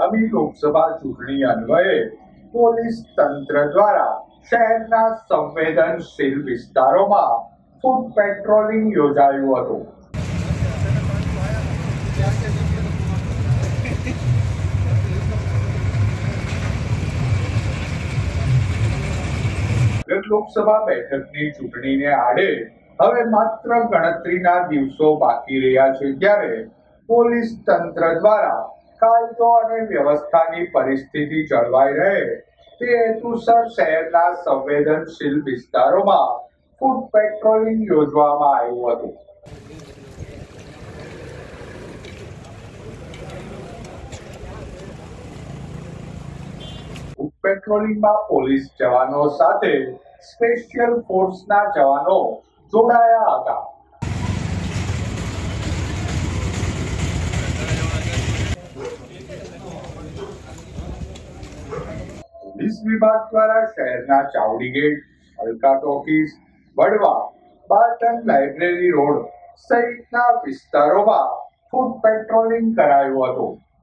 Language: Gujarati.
આગામી લોકસભા ચૂંટણી અન્વયે પોલીસ તંત્ર દ્વારા શહેરના સંવેદનશીલ વિસ્તારોમાં ફૂટ પેટ્રોલિંગ યોજાયું હતું। લોકસભા બેઠકની ચૂંટણીને આડે હવે માત્ર ગણતરીના દિવસો બાકી રહ્યા છે, ત્યારે પોલીસ તંત્ર દ્વારા કાયદો અને વ્યવસ્થાની પરિસ્થિતિ જળવાઈ રહે તે હેતુસર શહેરના સંવેદનશીલ વિસ્તારોમાં ફૂટ પેટ્રોલિંગ યોજવામાં આવ્યું હતું। પેટ્રોલિંગમાં પોલીસ જવાનો સાથે સ્પેશિયલ ફોર્સના જવાનો જોડાયા હતા। પોલીસ વિભાગ દ્વારા શહેરના Chavdi gate, Alka talkies, Vadva, Barton library road સહિતના વિસ્તારોમાં ફૂટ પેટ્રોલિંગ કરાયું હતું।